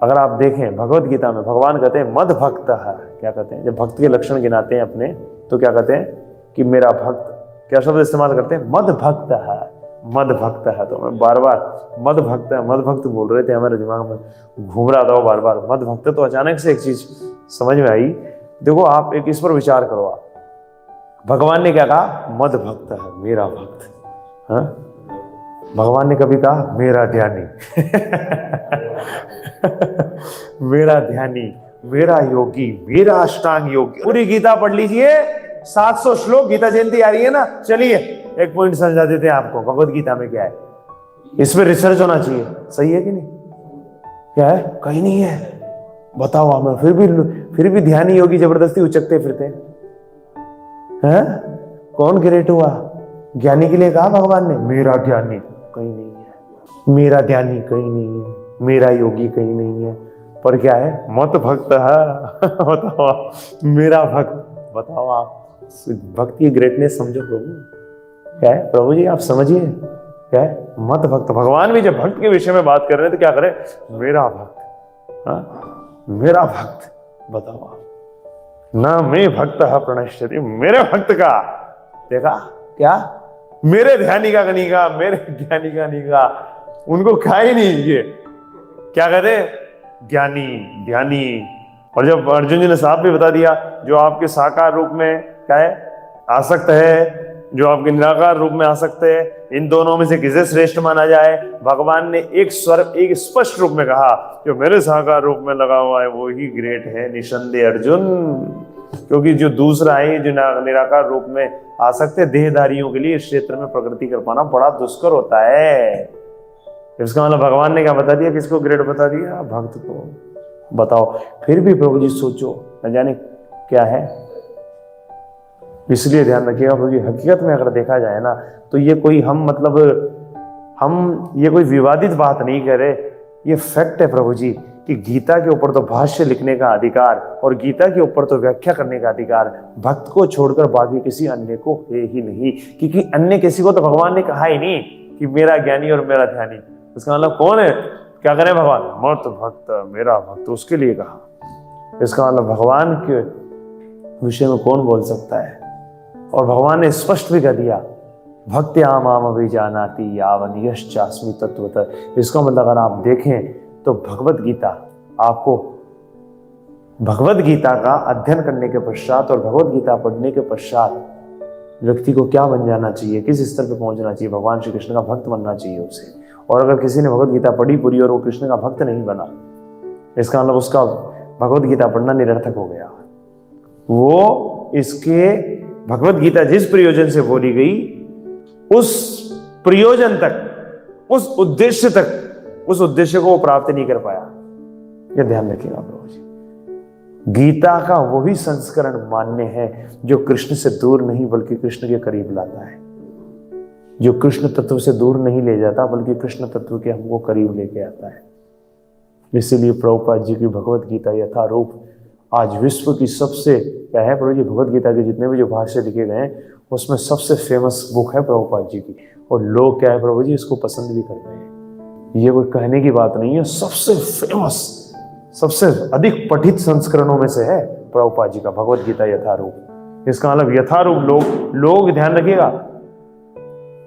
अगर आप देखें भगवत गीता में भगवान कहते हैं मद भक्त है, क्या कहते हैं, जब भक्त के लक्षण गिनाते हैं अपने तो क्या कहते हैं कि मेरा भक्त, क्या शब्द इस्तेमाल करते हैं, मद भक्त है, मद भक्त है। तो मैं बार बार मद भक्त है, मद भक्त बोल रहे थे, हमारे दिमाग में घूम रहा था वो बार बार मद भक्त। तो अचानक से एक चीज समझ में आई, देखो आप एक इस पर विचार करो, आप भगवान ने क्या कहा, मद भक्त है, मेरा भक्त। हाँ, भगवान ने कभी कहा मेरा ध्यानी मेरा ध्यानी, मेरा योगी, मेरा अष्टांग योगी। पूरी गीता पढ़ लीजिए, 700 श्लोक, गीता जयंती आ रही है ना, चलिए एक पॉइंट समझा देते हैं आपको भगवत गीता में क्या है। इस पर रिसर्च होना चाहिए, सही है कि नहीं, क्या है, कहीं नहीं है, बताओ हमें। फिर भी ध्यानी योगी जबरदस्ती उचकते फिरते हैं। कौन ग्रेट हुआ, ज्ञानी के लिए कहा भगवान ने मेरा ज्ञानी कहीं नहीं है, मेरा ध्यानी कहीं नहीं है, मेरा योगी कहीं नहीं है, पर क्या है, मत भक्त है बताओ, मेरा भक्त। बताओ आप भक्ति की ग्रेटनेस समझो प्रभु, क्या है प्रभु जी, आप समझिए क्या है, मत भक्त। भगवान भी जब भक्त के विषय में बात कर रहे हैं तो क्या करें, मेरा भक्त। हाँ, मेरा भक्त, बताओ आप, ना मैं भक्त है प्रणश्यति, मेरे भक्त का देखा क्या, मेरे ध्यानी का नहीं कहा, मेरे ज्ञानी का नहीं कहा, उनको कहा ही नहीं। ये क्या कहते, ज्ञानी ध्यानी। और जब अर्जुन जी ने साफ भी बता दिया, जो आपके साकार रूप में क्या है आसक्त है, जो आपके निराकार रूप में आसक्त है, इन दोनों में से किसे श्रेष्ठ माना जाए, भगवान ने एक स्पष्ट रूप में कहा, जो मेरे साकार रूप में लगा हुआ है वो ही ग्रेट है निसंदेह अर्जुन। क्योंकि जो दूसरा है, जो निराकार रूप में आसक्त है, देहधारियों के लिए इस क्षेत्र में प्रगति कर पाना बड़ा दुष्कर होता है। इसका मतलब भगवान ने क्या बता दिया, किसको ग्रेट बता दिया, भक्त को। बताओ, फिर भी प्रभु जी सोचो, न जाने क्या है। इसलिए ध्यान रखिएगा प्रभु जी, हकीकत में अगर देखा जाए ना तो ये कोई हम ये कोई विवादित बात नहीं कर रहे, ये फैक्ट है प्रभु जी कि गीता के ऊपर तो भाष्य लिखने का अधिकार और गीता के ऊपर तो व्याख्या करने का अधिकार भक्त को छोड़कर बाकी किसी अन्य को है ही नहीं। क्योंकि अन्य किसी को तो भगवान ने कहा ही नहीं कि मेरा ज्ञानी और मेरा ध्यानी। इसका मतलब कौन है, क्या करें भगवान, मत भक्त, मेरा भक्त, उसके लिए कहा। इसका मतलब भगवान के विषय में कौन बोल सकता है। और भगवान ने स्पष्ट भी कर दिया, भक्त्या माम अभिजानाति यावन यश्चास्मि तत्वतः। इसका मतलब अगर आप देखें तो भगवत गीता, आपको भगवत गीता का अध्ययन करने के पश्चात और भगवत गीता पढ़ने के पश्चात व्यक्ति को क्या बन जाना चाहिए, किस स्तर पर पहुंचना चाहिए, भगवान श्री कृष्ण का भक्त बनना चाहिए उसे। और अगर किसी ने भगवत गीता पढ़ी पूरी और वो कृष्ण का भक्त नहीं बना, इसका मतलब उसका भगवत गीता पढ़ना निरर्थक हो गया। वो इसके भगवत गीता जिस प्रयोजन से बोली गई उस प्रयोजन तक, उस उद्देश्य तक, उस उद्देश्य को वो प्राप्त नहीं कर पाया। यह ध्यान रखिएगा प्रभु जी। गीता का वही संस्करण मान्य है जो कृष्ण से दूर नहीं बल्कि कृष्ण के करीब लाता है, जो कृष्ण तत्व से दूर नहीं ले जाता बल्कि कृष्ण तत्व के हमको करीब लेके आता है। इसीलिए प्रभुपाद जी की भगवत गीता यथारूप आज विश्व की सबसे, क्या है प्रभु जी, भगवत गीता के जितने भी जो भाष्य लिखे गए हैं उसमें सबसे फेमस बुक है प्रभुपाद जी की। और लोग क्या है प्रभु जी, इसको पसंद भी करते हैं। ये कोई कहने की बात नहीं है, सबसे फेमस, सबसे अधिक पठित संस्करणों में से है प्रभुपाद जी का भगवत गीता यथारूप। इसका मतलब यथारूप लोग ध्यान रखिएगा,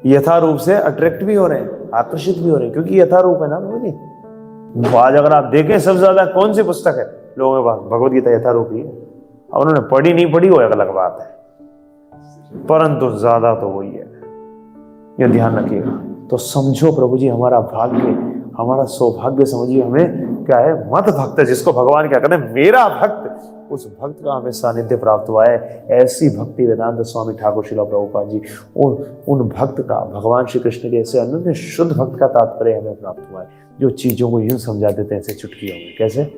यथारूप से अट्रैक्ट भी हो रहे हैं, आकर्षित भी हो रहे हैं, क्योंकि यथारूप है ना प्रभु जी। आज अगर आप देखें सबसे ज्यादा कौन सी पुस्तक है लोगों के पास, भगवत गीता यथारूप ही है। अब उन्होंने पढ़ी नहीं पढ़ी वो एक अलग बात है, परंतु ज्यादा तो वही है। ये ध्यान रखिएगा। तो समझो प्रभु जी, हमारा भाग्य, हमारा सौभाग्य समझिए, हमें क्या है, मत भक्त, जिसको भगवान क्या कहते हैं, मेरा भक्त, उस भक्त का हमें सानिध्य प्राप्त हुआ है। ऐसी भक्ति वेदांत स्वामी ठाकुर श्रील प्रभुपाद जी, उन भक्त का, भगवान श्री कृष्ण के ऐसे अनन्य शुद्ध भक्त का तात्पर्य हमें प्राप्त हुआ है, जो चीजों को यूं समझा देते हैं ऐसे चुटकियों में। कैसे?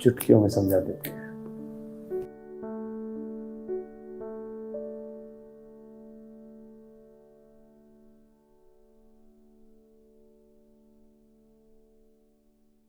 चुटकियों में समझा देते हैं।